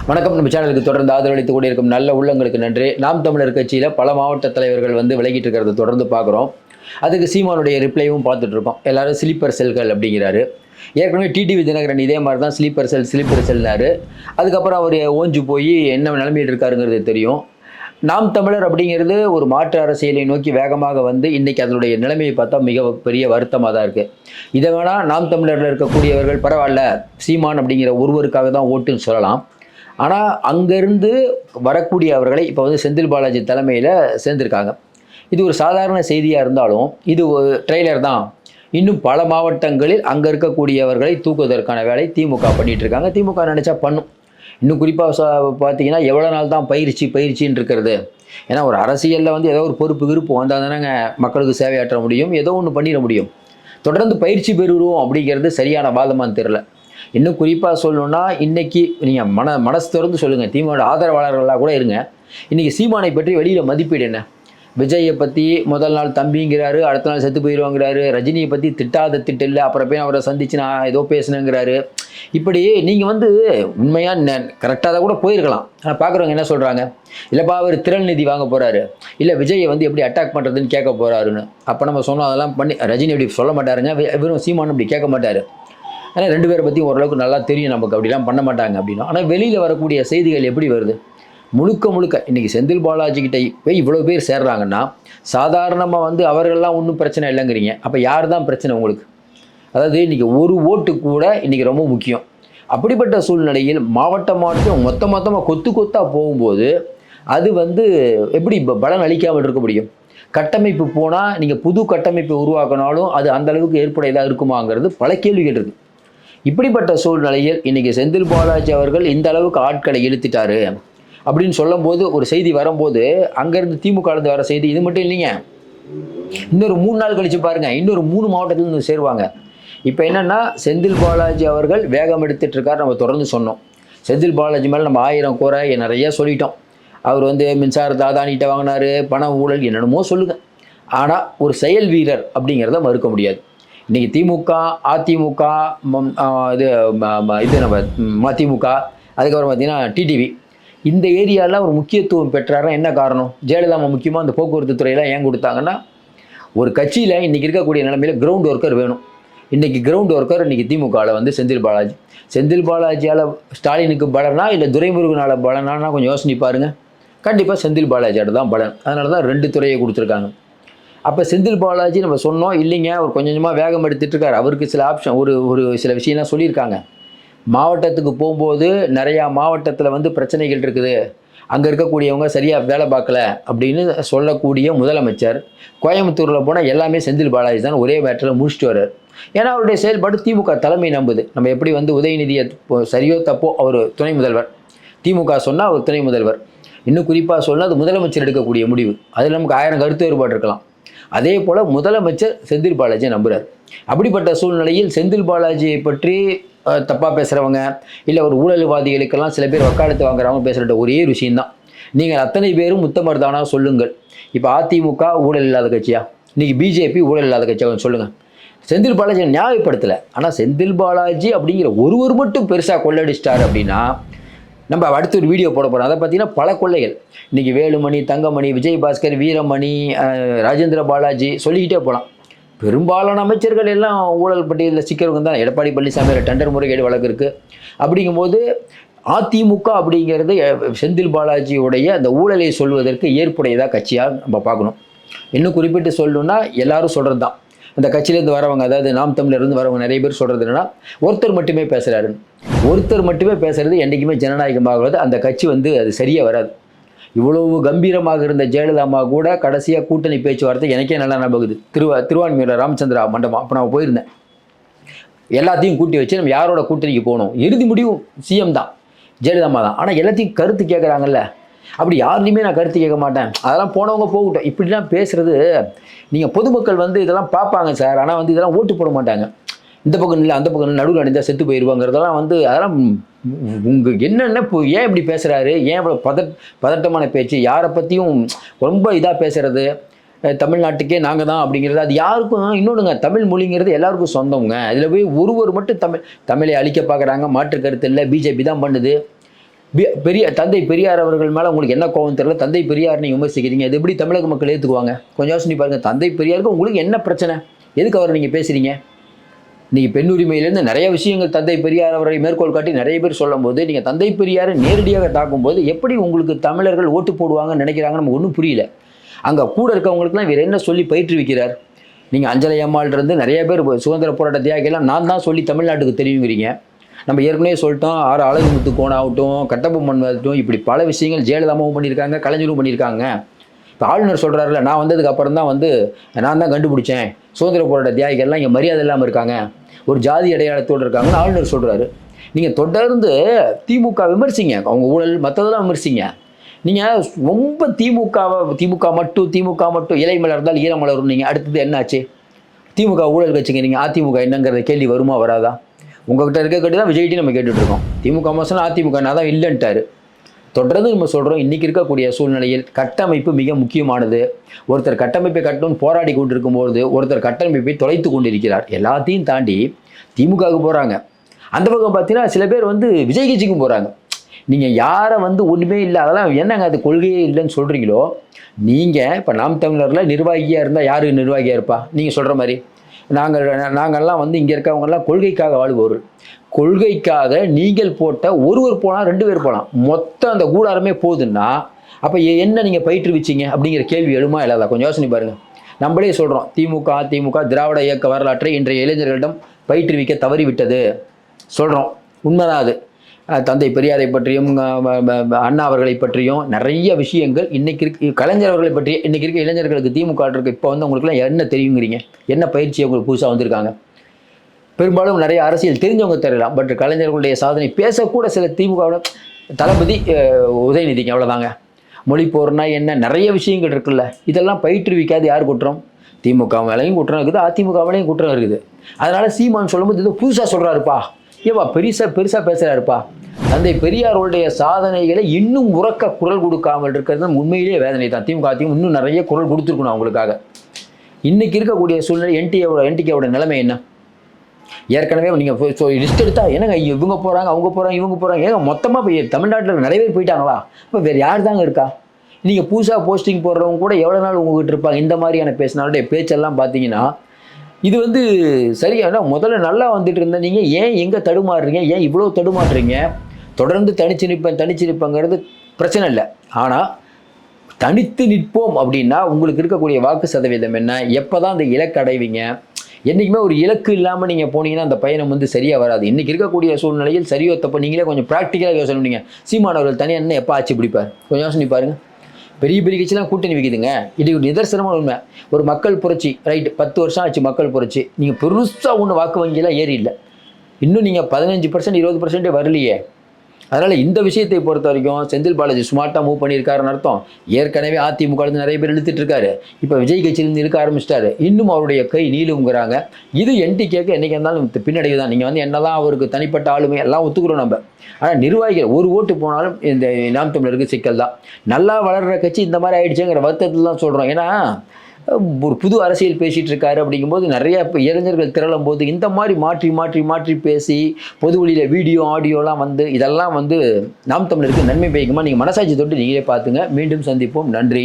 வணக்கம். நம்ம சேனலுக்கு தொடர்ந்து ஆதரவளித்துக் கொண்டிருக்கும் நல்ல உள்ளங்களுக்கு நன்றி. நாம் தமிழர் கட்சியில் பல மாவட்ட தலைவர்கள் விலகிட்டு இருக்கிறத தொடர்ந்து பார்க்குறோம். அதுக்கு சீமானுடைய ரிப்ளைவும் பார்த்துட்டு இருக்கோம். எல்லாரும் ஸ்லீப்பர் செல்கள் அப்படிங்கிறாரு. ஏற்கனவே டிடிவி தினகரன் இதே மாதிரி தான் ஸ்லீப்பர் செல்னாரு. அதுக்கப்புறம் அவர் ஓஞ்சு போய் என்ன நிலைமையில் இருக்காருங்கிறது தெரியும். நாம் தமிழர் அப்படிங்கிறது ஒரு மாற்று அரசியலை நோக்கி வேகமாக இன்றைக்கி அதனுடைய நிலைமையை பார்த்தா மிக பெரிய வருத்தமாக தான் இருக்குது. இதை வேணால் நாம் தமிழரில் இருக்கக்கூடியவர்கள் பரவாயில்ல, சீமான் அப்படிங்கிற ஒருவருக்காக தான் ஓட்டுன்னு சொல்லலாம். ஆனால் அங்கேருந்து வரக்கூடிய அவர்களை இப்போ செந்தில் பாலாஜி தலைமையில் சேர்ந்துருக்காங்க. இது ஒரு சாதாரண செய்தியாக இருந்தாலும் இது ஒரு ட்ரெய்லர் தான். இன்னும் பல மாவட்டங்களில் அங்கே இருக்கக்கூடியவர்களை தூக்குவதற்கான வேலை திமுக பண்ணிகிட்டு இருக்காங்க. திமுக நினச்சா பண்ணும். இன்னும் குறிப்பாக பார்த்தீங்கன்னா எவ்வளோ நாள் தான் பயிற்சின்னு இருக்கிறது. ஏன்னா ஒரு அரசியலில் ஏதோ ஒரு பொறுப்பு வந்தால் தானேங்க மக்களுக்கு சேவையாற்ற முடியும், ஏதோ ஒன்று பண்ணிட முடியும். தொடர்ந்து பயிற்சி பெறுவோம் அப்படிங்கிறது சரியான வாதமானு தெரில. இன்னும் குறிப்பாக சொல்லணுன்னா இன்றைக்கி நீங்கள் மனசு திறந்து சொல்லுங்கள், திமுக ஆதரவாளர்களாக கூட இருங்க. இன்றைக்கி சீமானை பற்றி வெளியில் மதிப்பீடு என்ன? விஜயை பற்றி முதல் நாள் தம்பிங்கிறாரு, அடுத்த நாள் செத்து போயிடுவாங்கிறாரு. ரஜினியை பற்றி திட்டாத திட்டில்லை, அப்புறம் போய் அவரை சந்திச்சு நான் ஏதோ பேசுனேங்கிறாரு. இப்படி நீங்கள் உண்மையாக கரெக்டாக தான் கூட போயிருக்கலாம். ஆனால் பார்க்குறவங்க என்ன சொல்கிறாங்க, இல்லைப்பா அவர் திரள் நிதி வாங்க போகிறாரு, இல்லை விஜயை எப்படி அட்டாக் பண்ணுறதுன்னு கேட்க போகிறாருன்னு. அப்போ நம்ம சொன்னோம் அதெல்லாம் பண்ணி ரஜினி அப்படி சொல்ல மாட்டாருங்க, வெறும் சீமானு அப்படி கேட்க மாட்டார். ஏன்னா ரெண்டு பேரை பற்றி ஓரளவுக்கு நல்லா தெரியும் நமக்கு, அப்படிலாம் பண்ண மாட்டாங்க அப்படின்னா. ஆனால் வெளியில் வரக்கூடிய செய்திகள் எப்படி வருது? முழுக்க இன்றைக்கி செந்தில் பாலாஜிக்கிட்ட போய் இவ்வளோ பேர் சேர்றாங்கன்னா சாதாரணமாக அவர்கள்லாம் ஒன்றும் பிரச்சனை இல்லைங்கிறீங்க. அப்போ யார் தான் பிரச்சனை உங்களுக்கு? அதாவது இன்றைக்கி ஒரு ஓட்டு கூட இன்றைக்கி ரொம்ப முக்கியம். அப்படிப்பட்ட சூழ்நிலையில் மாவட்டம் மொத்தமாக கொத்தாக போகும்போது அது எப்படி பலன் அளிக்காமல் இருக்க முடியும்? கட்டமைப்பு போனால் நீங்கள் புது கட்டமைப்பை உருவாக்கினாலும் அது அந்தளவுக்கு ஏற்புடையதாக இருக்குமாங்கிறது பல கேள்விகள் இருக்குது. இப்படிப்பட்ட சூழ்நிலையில் இன்றைக்கி செந்தில் பாலாஜி அவர்கள் இந்த அளவுக்கு ஆட்களை இழுத்துட்டாரு அப்படின்னு சொல்லும்போது, ஒரு செய்தி வரும்போது அங்கேருந்து திமுகலேருந்து வர செய்தி இது மட்டும் இல்லைங்க. இன்னொரு 3 நாள் கழித்து பாருங்கள், இன்னொரு 3 மாவட்டத்துலேருந்து சேருவாங்க. இப்போ என்னென்னா செந்தில் பாலாஜி அவர்கள் வேகம் எடுத்துகிட்ருக்கார். நம்ம தொடர்ந்து சொன்னோம், செந்தில் பாலாஜி மேலே நம்ம 1000 குறை நிறைய சொல்லிட்டோம். அவர் மின்சாரத்தை அதானிகிட்ட வாங்கினார், பண ஊழல் என்னென்னமோ சொல்லுங்கள். ஆனால் ஒரு செயல் வீரர் அப்படிங்கிறத மறுக்க முடியாது. இன்றைக்கி திமுக, அதிமுக, இது நம்ம மதிமுக, அதுக்கப்புறம் பார்த்திங்கன்னா டிடிவி, இந்த ஏரியாவில் ஒரு முக்கியத்துவம் பெற்றாருன்னா என்ன காரணம்? ஜெயலலிதா முக்கியமாக அந்த போக்குவரத்து துறையெல்லாம் ஏன் கொடுத்தாங்கன்னா, ஒரு கட்சியில் இன்றைக்கி இருக்கக்கூடிய நிலைமையில் கிரவுண்ட் ஒர்க்கர் வேணும். இன்றைக்கி கிரவுண்ட் ஒர்க்கர் இன்றைக்கி திமுகவில் செந்தில் பாலாஜியால் ஸ்டாலினுக்கு பலனா இல்லை துரைமுருகனால் பலனானா கொஞ்சம் யோசனை பாருங்கள். கண்டிப்பாக செந்தில் பாலாஜியோட தான் பலன். அதனால தான் 2 துறையை கொடுத்துருக்காங்க. அப்போ செந்தில் பாலாஜி நம்ம சொன்னோம் இல்லைங்க, அவர் கொஞ்சமாக வேகம் எடுத்துகிட்ருக்கார். அவருக்கு சில ஆப்ஷன் ஒரு சில விஷயம்லாம் சொல்லியிருக்காங்க. மாவட்டத்துக்கு போகும்போது நிறையா மாவட்டத்தில் பிரச்சனைகள் இருக்குது, அங்கே இருக்கக்கூடியவங்க சரியாக வேலை பார்க்கல அப்படின்னு சொல்லக்கூடிய முதலமைச்சர் கோயம்புத்தூரில் போனால் எல்லாமே செந்தில் பாலாஜி தான் ஒரே மேட்டரில் முடிச்சுட்டு வர்றார். ஏன்னா அவருடைய செயல்பாடு திமுக தலைமை நம்புது. நம்ம எப்படி உதயநிதியை சரியோ தப்போ அவர் துணை முதல்வர், திமுக சொன்னால் அவர் துணை முதல்வர். இன்னும் குறிப்பாக சொன்னால் அது முதலமைச்சர் எடுக்கக்கூடிய முடிவு. அதில் நமக்கு 1000 கருத்து வேறுபாடு இருக்கலாம். அதே போல் முதலமைச்சர் செந்தில் பாலாஜியை நம்புகிறார். அப்படிப்பட்ட சூழ்நிலையில் செந்தில் பாலாஜியை பற்றி தப்பாக பேசுகிறவங்க இல்லை ஒரு ஊழல்வாதிகளுக்கெல்லாம் சில பேர் வக்காலத்து வாங்குறவங்க பேசுகிற ஒரே விஷயந்தான், நீங்கள் அத்தனை பேரும் உத்தமர் தானா சொல்லுங்கள். இப்போ அதிமுக ஊழல் இல்லாத கட்சியா? இன்றைக்கி பிஜேபி ஊழல் இல்லாத கட்சியாக சொல்லுங்கள். செந்தில் பாலாஜியை நியாயப்படுத்தலை. ஆனால் செந்தில் பாலாஜி அப்படிங்கிற ஒருவர் மட்டும் பெருசாக கொள்ளடிச்சிட்டார் அப்படின்னா நம்ம அடுத்து ஒரு வீடியோ போட போகிறோம். அதை பார்த்தீங்கன்னா பல கொள்ளைகள் இன்றைக்கி வேலுமணி, தங்கமணி, விஜயபாஸ்கர், வீரமணி, ராஜேந்திர பாலாஜி சொல்லிக்கிட்டே போகலாம். பெரும்பாலான அமைச்சர்கள் எல்லாம் ஊழல் பட்டியலில் சிக்கிறவங்க தான். எடப்பாடி பழனிசாமியில் டெண்டர் முறைகேடு வழக்கு இருக்குது. அப்படிங்கும்போது அதிமுக அப்படிங்கிறது செந்தில் பாலாஜியுடைய அந்த ஊழலை சொல்வதற்கு ஏற்புடையதாக கட்சியாக நம்ம பார்க்கணும். இன்னும் குறிப்பிட்டு சொல்லணுன்னா எல்லாரும் சொல்கிறது தான், அந்த கட்சியிலேருந்து வரவங்க, அதாவது நாம் தமிழர்லேருந்து வரவங்க நிறைய பேர் சொல்கிறது என்னென்னா, ஒருத்தர் மட்டுமே பேசுகிறாரு. ஒருத்தர் மட்டுமே பேசுகிறது என்றைக்குமே ஜனநாயகமாகிறது. அந்த கட்சி அது சரியாக வராது. இவ்வளவு கம்பீரமாக இருந்த ஜெயலலிதா கூட கடைசியாக கூட்டணி பேச்சுவார்த்தை எனக்கே நல்லா ஞாபகம். திருவான்மியூரில் ராமச்சந்திரா மண்டபம் அப்போ நான் போயிருந்தேன். எல்லாத்தையும் கூட்டி வச்சு நம்ம யாரோட கூட்டணிக்கு போகணும், இறுதி முடிவும் சிஎம் தான், ஜெயலலிதா தான். ஆனால் எல்லாத்தையும் கருத்து கேட்குறாங்கல்ல, அப்படி யாருலையுமே நான் கருத்து கேட்க மாட்டேன், அதெல்லாம் போனவங்க போகட்டும் இப்படிலாம் பேசுகிறது. நீங்கள் பொதுமக்கள் இதெல்லாம் பார்ப்பாங்க சார், ஆனால் இதெல்லாம் ஓட்டு போட மாட்டாங்க. இந்த பக்கம் இல்லை அந்த பக்கம் நடுவில் அடைந்தால் செத்து போயிடுவாங்கிறதெல்லாம் அதெல்லாம் உங்களுக்கு என்னென்ன இப்போ ஏன் இப்படி பேசுகிறாரு, ஏன் இவ்வளோ பதட்டமான பேச்சு, யாரை பற்றியும் ரொம்ப இதாக பேசுகிறது, தமிழ்நாட்டுக்கே நாங்கள் தான் அப்படிங்கிறது அது யாருக்கும். இன்னொன்றுங்க, தமிழ் மொழிங்கிறது எல்லாருக்கும் சொந்தங்க. அதில் போய் ஒருவர் மட்டும் தமிழை அழிக்க பார்க்குறாங்க, மாற்று கருத்து இல்லை, பிஜேபி தான் பண்ணுது. பெரிய தந்தை பெரியார் அவர்கள் மேலே உங்களுக்கு என்ன கோவம் தெரியல, தந்தை பெரியார் நீங்கள் விமர்சிக்கிறீங்க, இது எப்படி தமிழக மக்கள் ஏற்றுக்குவாங்க? கொஞ்சம் யோசனை பாருங்கள். தந்தை பெரியாருக்கு உங்களுக்கு என்ன பிரச்சனை? எதுக்கு அவரை நீங்கள் பேசுகிறீங்க? நீங்கள் பெண் உரிமையிலேருந்து நிறைய விஷயங்கள் தந்தை பெரியார் அவரை மேற்கோள் காட்டி நிறைய பேர் சொல்லும் போது, நீங்கள் தந்தை பெரியாரை நேரடியாக தாக்கும்போது எப்படி உங்களுக்கு தமிழர்கள் ஓட்டு போடுவாங்கன்னு நினைக்கிறாங்கன்னு நமக்கு ஒன்றும் புரியல. அங்கே கூட இருக்கவங்களுக்குலாம் இவர் என்ன சொல்லி பயிற்றுவிக்கிறார்? நீங்கள் அஞ்சலை அம்மாள்லேருந்து நிறைய பேர் சுதந்திர போராட்ட தியாகிகள்லாம் நான் தான் சொல்லி தமிழ்நாட்டுக்கு தெரியுங்கிறீங்க. நம்ம ஏற்கனவே சொல்லிட்டோம், அழகுமுத்து கோன் ஆகட்டும், கட்டபொம்மன் ஆகட்டும், இப்படி பல விஷயங்கள் ஜெயலலிதாவும் பண்ணியிருக்காங்க, கலைஞரும் பண்ணியிருக்காங்க. இப்போ ஆளுநர் சொல்கிறாருல, நான் வந்ததுக்கு அப்புறம் தான் நான் தான் கண்டுபிடிச்சேன், சுதந்திர போராட்ட தியாகிகள்லாம் இங்கே மரியாதை இல்லாமல் இருக்காங்க, ஒரு ஜாதி அடையாளத்தோடு இருக்காங்கன்னு ஆளுநர் சொல்கிறாரு. நீங்கள் தொடர்ந்து திமுக விமர்சிங்க, அவங்க ஊழல் மற்றதெல்லாம் விமர்சிங்க. நீங்கள் ரொம்ப திமுக மட்டும் இலை மலர்ந்தால் ஈரம் மலரும். நீங்கள் அடுத்தது என்னாச்சு? திமுக ஊழல் கட்சிங்க, நீங்கள் அதிமுக என்னங்கிறத கேள்வி வருமா வராதா? உங்கள்கிட்ட இருக்க கேட்டு தான் விஜய்டி நம்ம கேட்டுட்ருக்கோம். திமுக மோசம் அதிமுக நான் தான் இல்லைன்ட்டாரு. தொடர்ந்து நம்ம சொல்கிறோம், இன்றைக்கி இருக்கக்கூடிய சூழ்நிலையில் கட்டமைப்பு மிக முக்கியமானது. ஒருத்தர் கட்டமைப்பை கட்டணும்னு போராடி கொண்டு இருக்கும்போது ஒருத்தர் கட்டமைப்பை தொலைத்து கொண்டு இருக்கிறார். எல்லாத்தையும் தாண்டி திமுகவுக்கு போகிறாங்க. அந்த பக்கம் பார்த்தீங்கன்னா சில பேர் விஜய் கட்சிக்கும் போகிறாங்க. நீங்கள் யாரை ஒன்றுமே இல்லை, அதெல்லாம் என்னங்க அது கொள்கையே இல்லைன்னு சொல்கிறீங்களோ, நீங்கள் இப்போ நாம் தமிழரில் நிர்வாகியாக இருந்தால் யார் நிர்வாகியாக இருப்பா? நீங்கள் சொல்கிற மாதிரி நாங்கள்லாம் இங்கே இருக்கவங்கெல்லாம் கொள்கைக்காக வாழ்பவர்கள். கொள்கைக்காக நீங்கள் போட்ட ஒருவர் போகலாம், 2 பேர் போகலாம், மொத்தம் அந்த கூடாரமே போகுதுன்னா அப்போ என்ன நீங்கள் பயிற்றுவிச்சிங்க அப்படிங்கிற கேள்வி எழுமா இல்லாதா? கொஞ்சம் யோசனை பாருங்கள். நம்மளே சொல்கிறோம், அதிமுக திராவிட இயக்க வரலாற்றை இன்றைய இளைஞர்களிடம் பயிற்றுவிக்க தவறிவிட்டது சொல்கிறோம். உண்மைதான் அது. தந்தை பெரியாரை பற்றியும் அண்ணா அவர்களை பற்றியும் நிறைய விஷயங்கள் இன்றைக்கி இருக்கு. கலைஞர் அவர்களை பற்றி இன்றைக்கி இருக்க இளைஞர்களுக்கு திமுக இருக்கு. இப்போ உங்களுக்குலாம் என்ன தெரியுங்கிறீங்க? என்ன பயிற்சி உங்களுக்கு புதுசாக வந்திருக்காங்க? பெரும்பாலும் நிறைய அரசியல் தெரிஞ்சவங்க தெரியலாம். பட் கலைஞர்களுடைய சாதனை பேசக்கூட சில திமுகவோட தளபதி உதயநிதிக்கு அவ்வளோதாங்க. மொழி போர்னா என்ன, நிறைய விஷயங்கள் இருக்குல்ல. இதெல்லாம் பயிற்றுவிக்காது யார் குற்றம்? திமுக மேலேயும் குற்றம் இருக்குது, அதிமுக மேலேயும் குற்றம் இருக்குது. அதனால் சீமான் சொல்லும்போது ஏதோ புதுசாக சொல்கிறாருப்பா, ஏவா பெருசாக பேசுகிறாருப்பா. தந்தை பெரியாருடைய சாதனைகளை இன்னும் உறக்க குரல் கொடுக்காமல் இருக்கிறது உண்மையிலேயே வேதனை தான். திமுக இன்னும் நிறைய குரல் கொடுத்துருக்கணும் அவங்களுக்காக. இன்றைக்கி இருக்கக்கூடிய சூழ்நிலை என்டிகேவோட நிலைமை என்ன? ஏற்கனவே நீங்கள் லிஸ்ட் எடுத்தா என்னங்க இவங்க போகிறாங்க, அவங்க போகிறாங்க, இவங்க போகிறாங்க, ஏங்க மொத்தமாக போய் தமிழ்நாட்டில் நிறைய பேர் போயிட்டாங்களா? இப்போ வேறு யார் தாங்க இருக்கா? நீங்கள் புதுசாக போஸ்டிங் போடுறவங்க கூட எவ்வளோ நாள் உங்ககிட்ட இருப்பாங்க? இந்த மாதிரியான பேசினாலுடைய பேச்செல்லாம் பார்த்தீங்கன்னா இது சரியான முதல்ல நல்லா வந்துட்டு இருந்தால் நீங்கள் ஏன் எங்கே தடுமாறுறீங்க? ஏன் இவ்வளோ தடுமாறுறீங்க? தொடர்ந்து தனிச்சு நிற்பேங்கிறது பிரச்சனை இல்லை. ஆனால் தனித்து நிற்போம் அப்படின்னா உங்களுக்கு இருக்கக்கூடிய வாக்கு சதவீதம் என்ன? எப்போ தான் அந்த இலக்கு அடைவீங்க? என்றைக்குமே ஒரு இலக்கு இல்லாமல் நீங்கள் போனீங்கன்னா அந்த பயணம் சரியாக வராது. இன்றைக்கி இருக்கக்கூடிய சூழ்நிலையில் சரியோ தப்போ நீங்களே கொஞ்சம் ப்ராக்டிக்கலாக யோசனை பண்ணீங்க. சீமானவர்கள் தனியாக என்ன எப்போ ஆட்சி பிடிப்பார்? கொஞ்சம் யோசனை பாருங்கள். பெரிய கட்சிலாம் கூட்டணி வைக்குதுங்க. இது ஒரு நிதர்சனமான உண்மை. ஒரு மக்கள் புரட்சி ரைட், 10 வருஷம் ஆச்சு மக்கள் புரட்சி. நீங்கள் பெருசாக ஒன்று வாக்கு வங்கியெல்லாம் ஏறி இல்லை. இன்னும் நீங்கள் 15% 20% வரலையே. அதனால் இந்த விஷயத்தை பொறுத்த வரைக்கும் செந்தில் பாலாஜி ஸ்மார்ட்டாக மூவ் பண்ணியிருக்காருன்னு அர்த்தம். ஏற்கனவே அதிமுகலேருந்து நிறைய பேர் இழுத்துட்டு இருக்காரு. இப்போ விஜய் கட்சியிலேருந்து இழுக்க ஆரம்பிச்சிட்டாரு. இன்னும் அவருடைய கை நீளுங்கிறாங்க. இது என்டிகேக்கு என்றைக்கு இருந்தாலும் பின்னடைவு தான். நீங்கள் என்னதான் அவருக்கு தனிப்பட்ட ஆளுமை எல்லாம் ஒத்துக்கிறோம் நம்ம. ஆனால் நிர்வாகிகள் ஒரு ஓட்டு போனாலும் இந்த நாம் தமிழருக்கு சிக்கல் தான். நல்லா வளர்கிற கட்சி இந்த மாதிரி ஆயிடுச்சுங்கிற வருத்தத்தில் தான் சொல்கிறோம். ஏன்னா ஒரு புது அரசியல் பேசிகிட்டு இருக்காரு அப்படிங்கும்போது நிறைய இப்போ இளைஞர்கள் திரளும் போது இந்த மாதிரி மாற்றி பேசி பொது வழியில் வீடியோ ஆடியோலாம் இதெல்லாம் நாம் தமிழருக்கு நன்மை பயக்குமா? நீங்கள் மனசாட்சி தொட்டு நீங்களே பார்த்துங்க. மீண்டும் சந்திப்போம். நன்றி,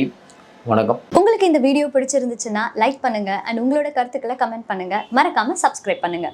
வணக்கம். உங்களுக்கு இந்த வீடியோ பிடிச்சிருந்துச்சுன்னா லைக் பண்ணுங்கள் அண்ட் உங்களோட கருத்துக்களை கமெண்ட் பண்ணுங்கள். மறக்காமல் சப்ஸ்கிரைப் பண்ணுங்கள்.